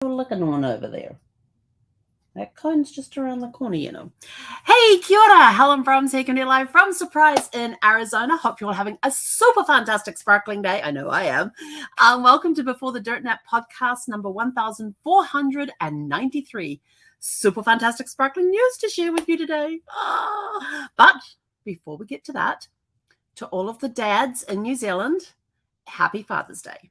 Looking one over there. That cone's just around the corner. Hey, kia ora. Helen from Second Year Live from Surprise in Arizona. Hope you're all having a super fantastic sparkling day. I know I am. Welcome to Before the Dirt Nap podcast number 1493. Super fantastic sparkling news to share with you today. But before we get to that, to all of the dads in New Zealand, happy Father's Day.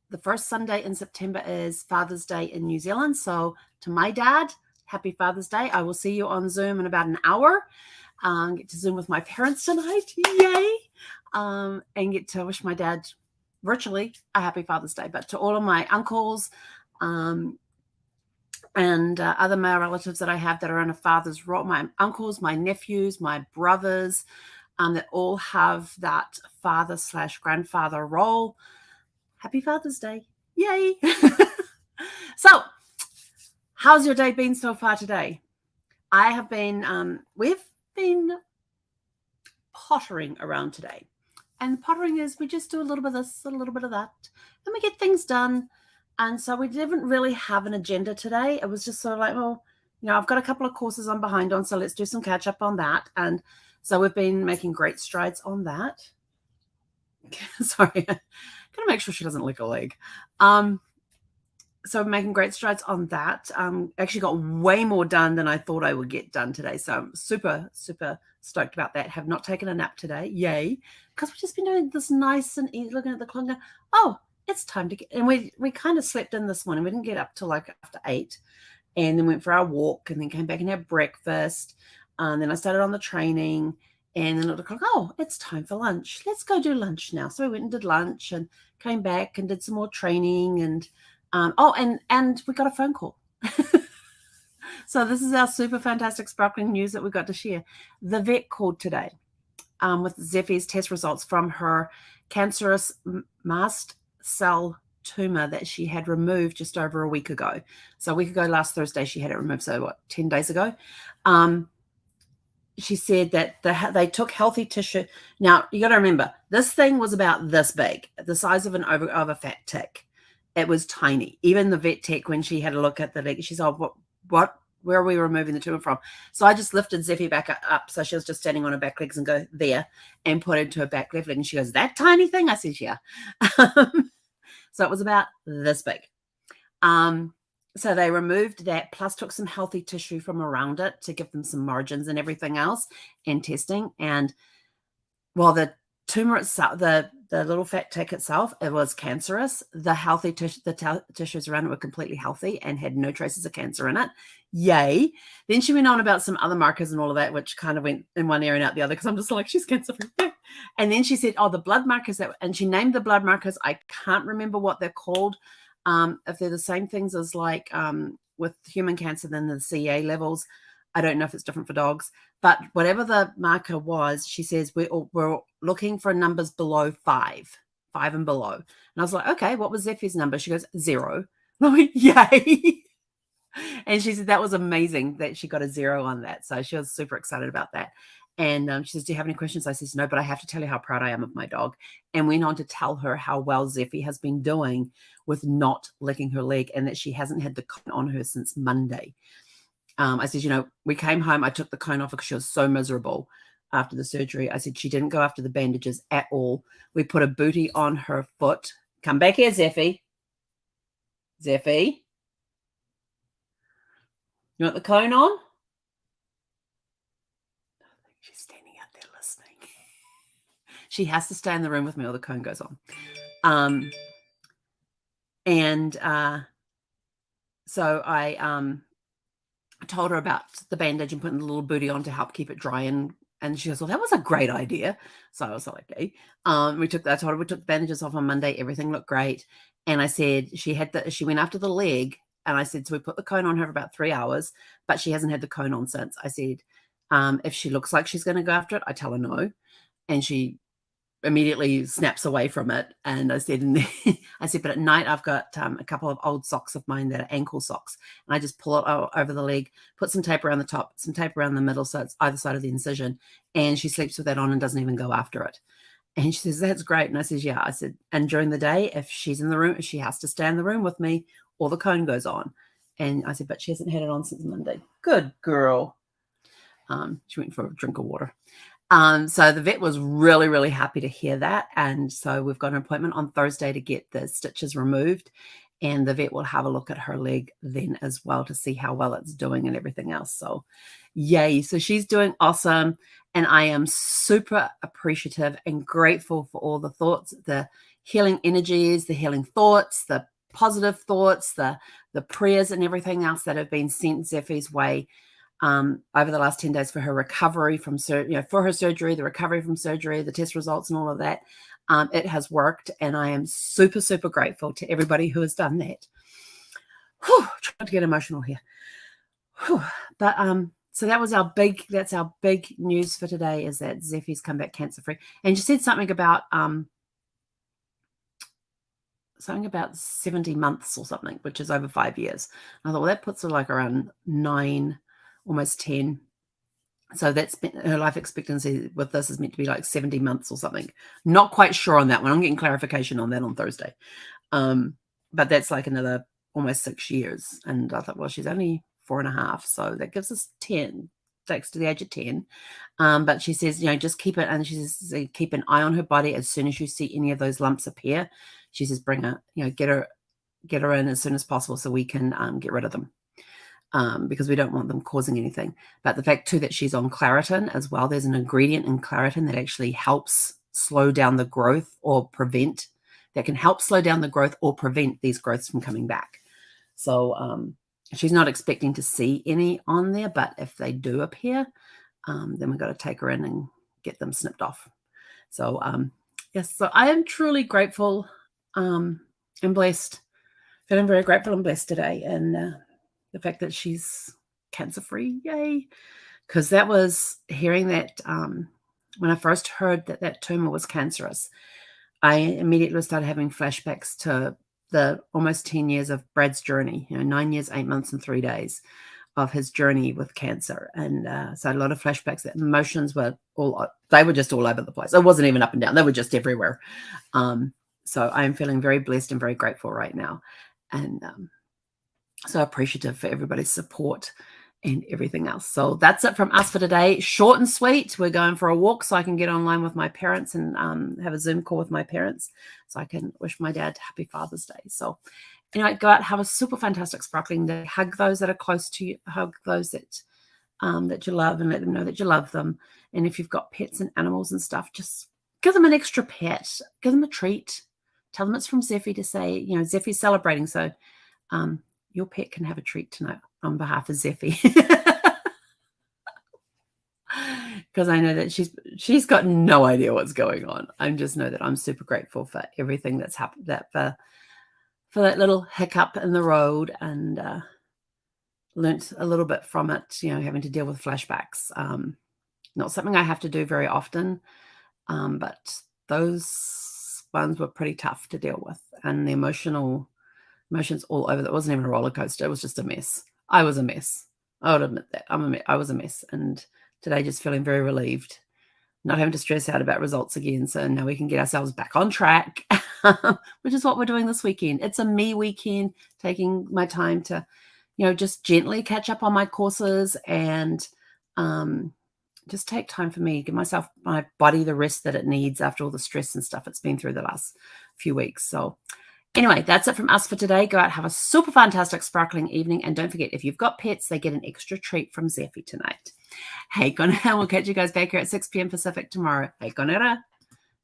The first Sunday in September is Father's Day in New Zealand. So to my dad, happy Father's Day. I will see you on Zoom in about an hour. Get to Zoom with my parents tonight. Yay. And get to wish my dad virtually a happy Father's Day. But to all of my uncles and other male relatives that I have that are in a father's role, my uncles, my nephews, my brothers, that all have that father/grandfather role. Happy Father's Day. Yay. So, how's your day been so far today? I have been, we've been pottering around today. And pottering is we just do a little bit of this, a little bit of that, and we get things done. And so we didn't really have an agenda today. It was just sort of like, well, I've got a couple of courses I'm behind on, so let's do some catch up on that. And so we've been making great strides on that. Sorry. Gotta make sure she doesn't lick a leg. So I'm making great strides on that. Actually got way more done than I thought I would get done today. So I'm super, super stoked about that. Have not taken a nap today. Yay. Because we've just been doing this nice and easy, looking at the clock. Oh, it's time to get, and we kind of slept in this morning. We didn't get up till like after 8 and then went for our walk and then came back and had breakfast. Then I started on the training. And then at the clock, oh, it's time for lunch. Let's go do lunch now. So we went and did lunch and came back and did some more training. And and we got a phone call. So this is our super fantastic sparkling news that we got to share. The vet called today with Zeffie's test results from her cancerous mast cell tumor that she had removed just over a week ago. So a week ago, last Thursday, she had it removed. So 10 days ago. She said that they took healthy tissue. Now, you got to remember, this thing was about this big, the size of a fat tick. It was tiny. Even the vet tech, when she had a look at the leg, she said, oh, where are we removing the tumor from? So I just lifted Zeffie back up. So she was just standing on her back legs and go there and put it into her back left leg. And she goes, that tiny thing? I said, yeah. So it was about this big. So they removed that, plus took some healthy tissue from around it to give them some margins and everything else and testing. And while the tumor itself, the little fat tick itself, it was cancerous, the healthy tissue, tissues around it were completely healthy and had no traces of cancer in it. Yay. Then she went on about some other markers and all of that, which kind of went in one ear and out the other because I'm just like, she's cancer-free. And then she said, oh, the blood markers, and she named the blood markers. I can't remember what they're called. If they're the same things as like with human cancer, then the CA levels, I don't know if it's different for dogs, but whatever the marker was, she says we're looking for numbers below 5 and below. And I was like, okay, what was Zeffie's number? She goes 0. And I went, yay. And she said that was amazing that she got a 0 on that. So she was super excited about that. And she says, do you have any questions? I says, no, but I have to tell you how proud I am of my dog. And went on to tell her how well Zeffie has been doing with not licking her leg and that she hasn't had the cone on her since Monday. I said, we came home. I took the cone off because she was so miserable after the surgery. I said, she didn't go after the bandages at all. We put a bootie on her foot. Come back here, Zeffie. Zeffie. You want the cone on? She's standing out there listening. She has to stay in the room with me or the cone goes on. So I told her about the bandage and putting the little booty on to help keep it dry. And she goes, well, that was a great idea. So I was like, okay. I told her we took the bandages off on Monday. Everything looked great. And I said she went after the leg. And I said, so we put the cone on her for about 3 hours, but she hasn't had the cone on since. I said, if she looks like she's going to go after it, I tell her no. And she immediately snaps away from it. And I said, but at night I've got a couple of old socks of mine that are ankle socks. And I just pull it over the leg, put some tape around the top, some tape around the middle. So it's either side of the incision. And she sleeps with that on and doesn't even go after it. And she says, that's great. And I says, yeah. I said, and during the day, if she's in the room, she has to stay in the room with me or the cone goes on. And I said, but she hasn't had it on since Monday. Good girl. She went for a drink of water. So the vet was really, really happy to hear that. And so we've got an appointment on Thursday to get the stitches removed. And the vet will have a look at her leg then as well to see how well it's doing and everything else. So yay. So she's doing awesome. And I am super appreciative and grateful for all the thoughts, the healing energies, the healing thoughts, the positive thoughts, the prayers and everything else that have been sent Zephy's way over the last 10 days for her recovery from for her surgery, the recovery from surgery, the test results and all of that. It has worked, and I am super, super grateful to everybody who has done that. Whew, trying to get emotional here. Whew. But so that's our big news for today, is that Zephy's come back cancer free. And she said something about 70 months or something, which is over 5 years. I thought, well, that puts her like around 9, almost 10. So that's been, her life expectancy with this is meant to be like 70 months or something. Not quite sure on that one. I'm getting clarification on that on Thursday. But that's like another almost 6 years. And I thought, well, she's only 4.5. So that gives us 10, takes to the age of 10. But she says, just keep it. And she says, keep an eye on her body. As soon as you see any of those lumps appear, she says, bring her, get her in as soon as possible so we can get rid of them. Because we don't want them causing anything. But the fact too that she's on Claritin as well, there's an ingredient in Claritin that actually helps slow down the growth or prevent, that can help slow down the growth or prevent these growths from coming back. So she's not expecting to see any on there, but if they do appear, then we've got to take her in and get them snipped off. So yes, so I am truly grateful and blessed. Feeling very grateful and blessed today. And the fact that she's cancer-free, yay. Because that was, hearing that, when I first heard that that tumor was cancerous, I immediately started having flashbacks to the almost 10 years of Brad's journey, 9 years, 8 months, and 3 days of his journey with cancer. And so a lot of flashbacks, that emotions were they were just all over the place. It wasn't even up and down. They were just everywhere. So I am feeling very blessed and very grateful right now. And so appreciative for everybody's support and everything else. So that's it from us for today. Short and sweet. We're going for a walk so I can get online with my parents and have a Zoom call with my parents so I can wish my dad Happy Father's Day. So anyway, go out, have a super fantastic sparkling day. Hug those that are close to you. Hug those that you love, and let them know that you love them. And if you've got pets and animals and stuff, just give them an extra pet. Give them a treat. Tell them it's from Zephy to say, Zephy's celebrating. So your pet can have a treat tonight on behalf of Zephy. Because I know that she's got no idea what's going on. I just know that I'm super grateful for everything that's happened, for that little hiccup in the road, and learnt a little bit from it, having to deal with flashbacks. Not something I have to do very often, but those ones were pretty tough to deal with, and the emotions all over. That wasn't even a roller coaster. It was just a mess. I was a mess. I would admit that. I was a mess. And today just feeling very relieved, not having to stress out about results again. So now we can get ourselves back on track, which is what we're doing this weekend. It's a me weekend, taking my time to, just gently catch up on my courses and just take time for me, give my body the rest that it needs after all the stress and stuff it's been through the last few weeks. So anyway, that's it from us for today. Go out, have a super fantastic sparkling evening. And don't forget, if you've got pets, they get an extra treat from Zephy tonight. Hey, konera. We'll catch you guys back here at 6 p.m. Pacific tomorrow. Hey, konera.